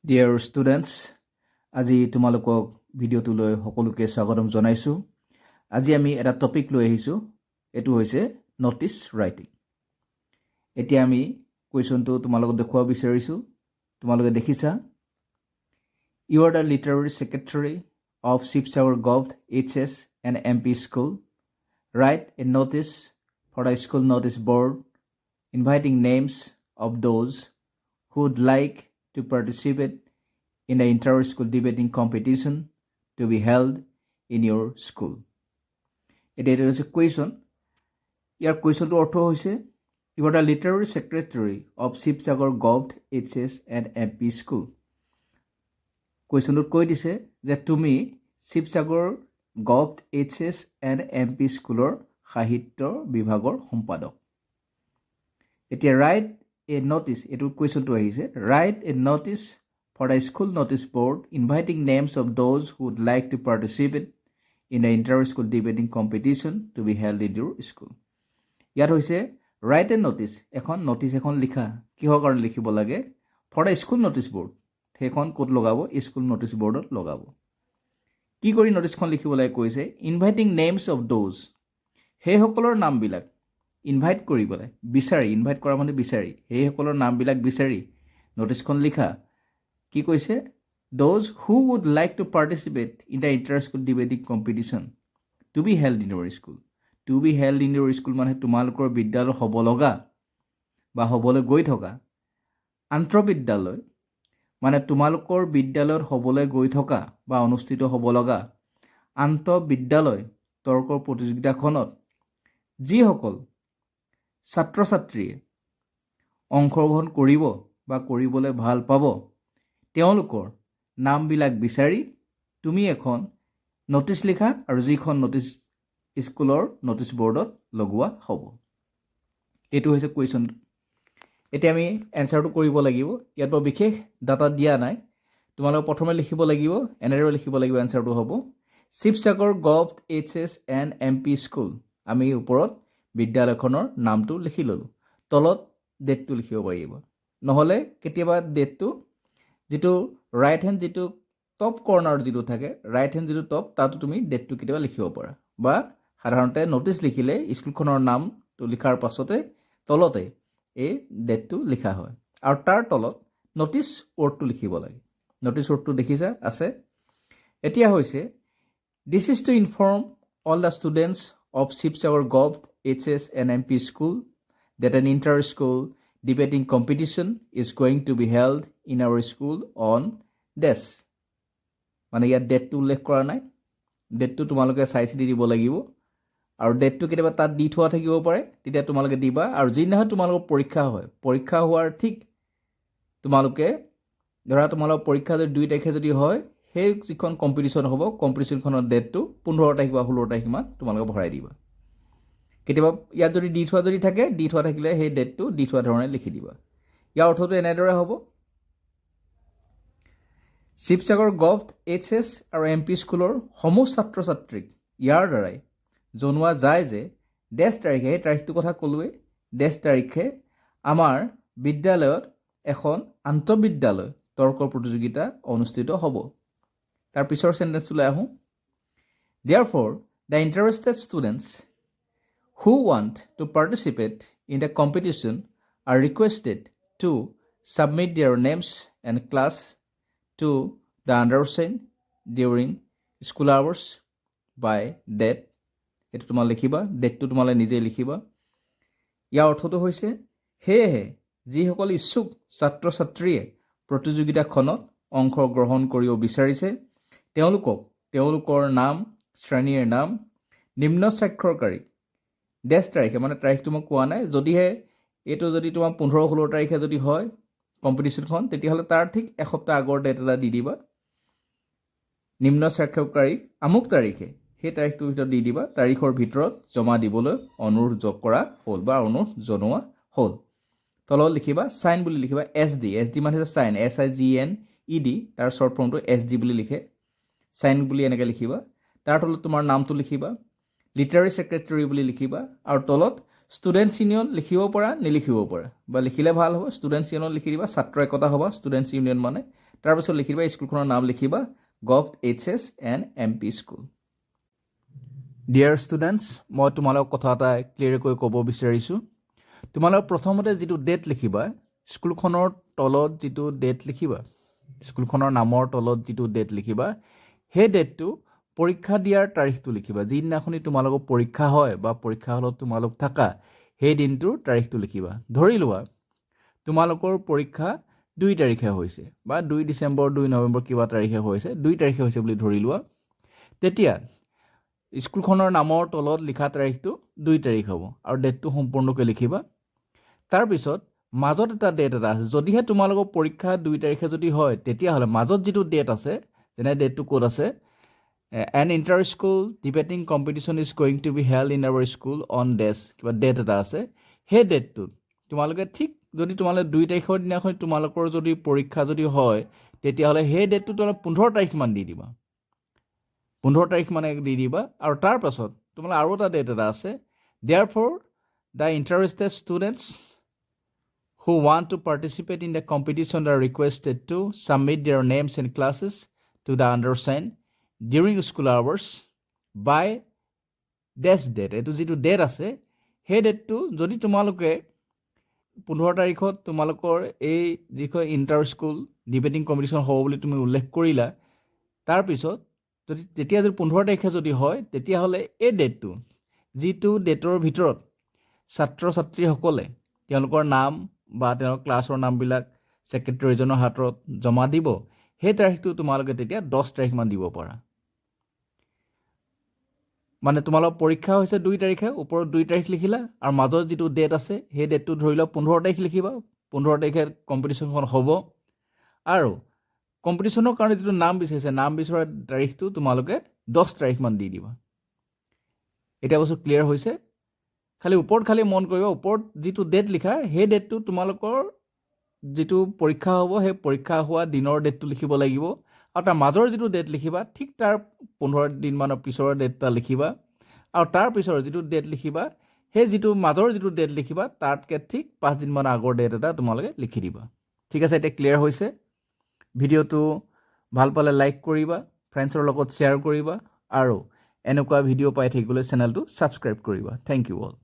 Dear students, আজি তোমালোকক ভিডিঅ'টোলৈ সকলোকে স্বাগতম জনাইছোঁ। আজি আমি এটা টপিক লৈ আহিছোঁ, এটো হৈছে নটিচ ৰাইটিং। এতিয়া আমি কুৱেশ্যনটো তোমালোকক দেখুৱাব বিচাৰিছোঁ, তোমালোকে দেখিছা। You are the literary secretary of Shivsagar Gov HS and MP School. Write a notice for the school notice board inviting names of those who would like to participate in the inter-school debating competition to be held in your school. It is a question. Your question to author hoise, you are the literary secretary of Shivsagar Gov HS and MP School. Question to koi dise je tumi Shivsagar Gov HS and MP Schoolor Sahitya Bibhagor Sampadok. Etia write a notice, etu question to ahise, write a notice for the school notice board inviting names of those who would like to participate in the inter-school debating competition to be held in your school. Yat hoise write a notice, ekhon notice ekhon likha kihor karon likhibo lage for the school notice board. Hekhon kot logabo school notice board ot logabo. Ki kori notice khon likhibo lage koise inviting names of those he hokolor naam bilak invite koribole bisari invite kora mane bisari he hokolor naam bilak bisari notice khon likha কি কৈছে those who would like to participate in the inter-school debating competition to be held in your school. To be held in your school মানে তোমালোকৰ বিদ্যালয় হ'ব লগা বা হ'বলৈ গৈ থকা আন্তঃবিদ্যালয় মানে তোমালোকৰ বিদ্যালয়ত হ'বলৈ গৈ থকা বা অনুষ্ঠিত হ'ব লগা আন্তঃবিদ্যালয় তৰ্কৰ প্ৰতিযোগিতাখনত যিসকল ছাত্ৰ ছাত্ৰীয়ে অংশগ্ৰহণ কৰিব বা কৰিবলৈ ভাল পাব তেওঁলোকৰ নামবিলাক বিচাৰি তুমি এখন নোটিছ লিখা আৰু যিখন নোটিছ স্কুলৰ নোটিছ বৰ্ডত লগোৱা হ'ব। এইটো হৈছে কুৱেশ্যন। এতিয়া আমি এনচাৰটো কৰিব লাগিব। ইয়াত বৰ বিশেষ ডাটা দিয়া নাই, তোমালোকে প্ৰথমে লিখিব লাগিব, এনেদৰে লিখিব লাগিব। এনচাৰটো হ'ব Sivasagar gov HS and MP school. আমি ওপৰত বিদ্যালয়খনৰ নামটো লিখি ল'লোঁ, তলত ডেটটো লিখিব পাৰিব। নহ'লে কেতিয়াবা ডেটটো যিটো ৰাইট হেণ্ড যিটো টপ কৰ্নাৰ যিটো থাকে ৰাইট হেণ্ড যিটো টপ তাতো তুমি ডেটটো কেতিয়াবা লিখিব পাৰা, বা সাধাৰণতে নোটিছ লিখিলে স্কুলখনৰ নামটো লিখাৰ পাছতে তলতে এই ডেটটো লিখা হয় আৰু তাৰ তলত নোটিছ ৱৰ্ডটো লিখিব লাগে। নোটিছ ৱৰ্ডটো দেখিছা আছে। এতিয়া হৈছে this is to inform all the students of Sivasagar gov HS and MP school that an inter-school debating competition is going to be held in our school on dash. মানে ইয়াত ডেটটো উল্লেখ কৰা নাই, ডেটটো তোমালোকে চাই চিতি দিব লাগিব আৰু ডেটটো কেতিয়াবা তাত দি থোৱা থাকিব পাৰে, তেতিয়া তোমালোকে দিবা। আৰু যিদিনাখন তোমালোকৰ পৰীক্ষা হয়, পৰীক্ষা হোৱাৰ ঠিক তোমালোকে ধৰা তোমালোকৰ পৰীক্ষা যদি 2 তাৰিখে যদি হয়, সেই যিখন কম্পিটিশ্যন হ'ব কম্পিটিশ্যনখনৰ ডেটটো 15 তাৰিখ বা 16 তাৰিখমান তোমালোকে ভৰাই দিবা। কেতিয়াবা ইয়াত যদি দি থোৱা যদি থাকে, দি থোৱা থাকিলে সেই ডেটটো দি থোৱা ধৰণে লিখি দিবা। ইয়াৰ অৰ্থটো এনেদৰে হ'ব শিৱসাগৰ গভ HS আৰু MP স্কুলৰ সমূহ ছাত্ৰ ছাত্ৰীক ইয়াৰ দ্বাৰাই জনোৱা যায় যে ডেছ তাৰিখে, সেই তাৰিখটোৰ কথা ক'লোৱেই, ডেছ তাৰিখে আমাৰ বিদ্যালয়ত এখন আন্তঃবিদ্যালয় তৰ্ক প্ৰতিযোগিতা অনুষ্ঠিত হ'ব। তাৰ পিছৰ চেণ্টেন্সটোলৈ আহোঁ। Therefore, the interested students who want to participate in the competition are requested to submit their names and class to the undersigned during school hours by date. এইটো তোমাল লিখিবা, ডেটটো তোমালে নিজে লিখিবা। ইয়াৰ অৰ্থটো হৈছে সেয়েহে যিসকল ইচ্ছুক ছাত্ৰ ছাত্ৰীয়ে প্ৰতিযোগিতাখনত অংশগ্ৰহণ কৰিব বিচাৰিছে তেওঁলোকক তেওঁলোকৰ নাম, শ্ৰেণীৰ নাম, নিম্ন স্বাক্ষৰকাৰী ডেছ তাৰিখে, মানে তাৰিখটো মই কোৱা নাই, যদিহে এইটো যদি তোমাৰ 15-16 তাৰিখে যদি হয় কম্পিটিশ্যনখন, তেতিয়াহ'লে তাৰ ঠিক এসপ্তাহ আগৰ ডেট এটা দি দিবা। নিম্ন স্বাক্ষৰকাৰীক আমুক তাৰিখে, সেই তাৰিখটোৰ ভিতৰত দি দিবা, তাৰিখৰ ভিতৰত জমা দিবলৈ অনুৰোধ কৰা হ'ল বা অনুৰোধ জনোৱা হ'ল। তলত লিখিবা চাইন বুলি লিখিবা SD, SD মানে হৈছে চাইন, SIGNED, তাৰ শ্বৰ্ট ফৰ্মটো SD বুলি লিখে, চাইন বুলি এনেকৈ লিখিবা। তাৰ তলত তোমাৰ নামটো লিখিবা, লিটাৰেৰী ছেক্ৰেটাৰী বুলি লিখিবা আৰু তলত ষ্টুডেণ্টছ ইউনিয়ন লিখিব পৰা, নিলিখিব পৰা, বা লিখিলে ভাল হ'ব ষ্টুডেণ্টছ ইউনিয়ন লিখি দিবা, ছাত্ৰ একতা সভা ষ্টুডেণ্টছ ইউনিয়ন মানে তাৰপিছত লিখিবা স্কুলখনৰ নাম লিখিবা gov HS and MP school. Dear students, মই তোমালোকক কথা এটা ক্লিয়াৰকৈ ক'ব বিচাৰিছোঁ। তোমালোক প্ৰথমতে যিটো ডেট লিখিবা, স্কুলখনৰ তলত যিটো ডেট লিখিবা, স্কুলখনৰ নামৰ তলত যিটো ডেট লিখিবা, সেই ডেটটো পৰীক্ষা দিয়াৰ তাৰিখটো লিখিবা। যিদিনাখনি তোমালোকৰ পৰীক্ষা হয় বা পৰীক্ষা হলত তোমালোক থাকা, সেই দিনটোৰ তাৰিখটো লিখিবা। ধৰি লোৱা তোমালোকৰ পৰীক্ষা 2 তাৰিখে হৈছে বা 2 ডিচেম্বৰ 2 নৱেম্বৰ কিবা তাৰিখে হৈছে, 2 তাৰিখে হৈছে বুলি ধৰি লোৱা। তেতিয়া স্কুলখনৰ নামৰ তলত লিখা তাৰিখটো 2 তাৰিখ হ'ব আৰু ডেটটো সম্পূৰ্ণকৈ লিখিবা। তাৰপিছত মাজত এটা ডেট এটা আছে। যদিহে তোমালোকৰ পৰীক্ষা 2 তাৰিখে যদি হয়, তেতিয়াহ'লে মাজত যিটো ডেট আছে, যেনে ডেটটো ক'ত আছে, an inter school debating competition is going to be held in our school on dates, কিবা ডেট এটা আছে। সেই ডেটটোত তোমালোকে ঠিক যদি তোমালোকে 2 তাৰিখৰ দিনাখন তোমালোকৰ যদি পৰীক্ষা যদি হয়, তেতিয়াহ'লে সেই ডেটটো তোমালোকে 15 তাৰিখমান দি দিবা। 15 তাৰিখ মানে দি দিবা। আৰু তাৰপাছত তোমালোকে আৰু এটা ডেট এটা আছে, therefore the interested students who want to participate in the competition are requested to submit their names and classes to the undersigned during school hours by this date. এইটো যিটো ডেট আছে, সেই ডেটটো যদি তোমালোকে 15 তাৰিখত তোমালোকৰ এই যিখন ইণ্টাৰ স্কুল ডিবেটিং কম্পিটিশ্যন হ'ব বুলি তুমি উল্লেখ কৰিলা, তাৰপিছত তেতিয়া যদি 15 তাৰিখে যদি হয়, তেতিয়াহ'লে এই ডেটটো, যিটো ডেটৰ ভিতৰত ছাত্ৰ ছাত্ৰীসকলে তেওঁলোকৰ নাম বা তেওঁলোকৰ ক্লাছৰ নামবিলাক ছেক্ৰেটেৰীজনৰ হাতত জমা দিব, সেই তাৰিখটো তোমালোকে তেতিয়া 10 তাৰিখমান দিব পাৰা। মানে তোমালোকৰ পৰীক্ষা হৈছে 2 তাৰিখে, ওপৰত 2 তাৰিখ লিখিলা আৰু মাজত যিটো ডেট আছে, সেই ডেটটো ধৰি লওক 15 তাৰিখ লিখিবা। 15 তাৰিখে কম্পিটিশ্যনখন হ'ব আৰু কম্পিটিশ্যনৰ কাৰণে যিটো নাম বিচাৰিছে, নাম বিচৰা তাৰিখটো তোমালোকে 10 তাৰিখমান দি দিবা। এতিয়া বস্তু ক্লিয়াৰ হৈছে? খালি ওপৰত খালি মন কৰিবা, ওপৰত যিটো ডেট লিখা, সেই ডেটটো তোমালোকৰ যিটো পৰীক্ষা হ'ব, সেই পৰীক্ষা হোৱা দিনৰ ডেটটো লিখিব লাগিব। আৰু তাৰ মাজৰ যিটো ডেট লিখিবা, ঠিক তাৰ 15 দিনমানৰ পিছৰ ডেট এটা লিখিবা। আৰু তাৰ পিছৰ যিটো ডেট লিখিবা, সেই যিটো মাজৰ যিটো ডেট লিখিবা, তাতকৈ ঠিক 5 দিনমান আগৰ ডেট এটা তোমালোকে লিখি দিবা। ঠিক আছে, এতিয়া ক্লিয়াৰ হৈছে? ভিডিঅ'টো ভাল পালে লাইক কৰিবা, ফ্ৰেণ্ডছৰ লগত শ্বেয়াৰ কৰিবা আৰু এনেকুৱা ভিডিঅ' পাই থাকিবলৈ চেনেলটো ছাবস্ক্ৰাইব কৰিবা। Thank you all.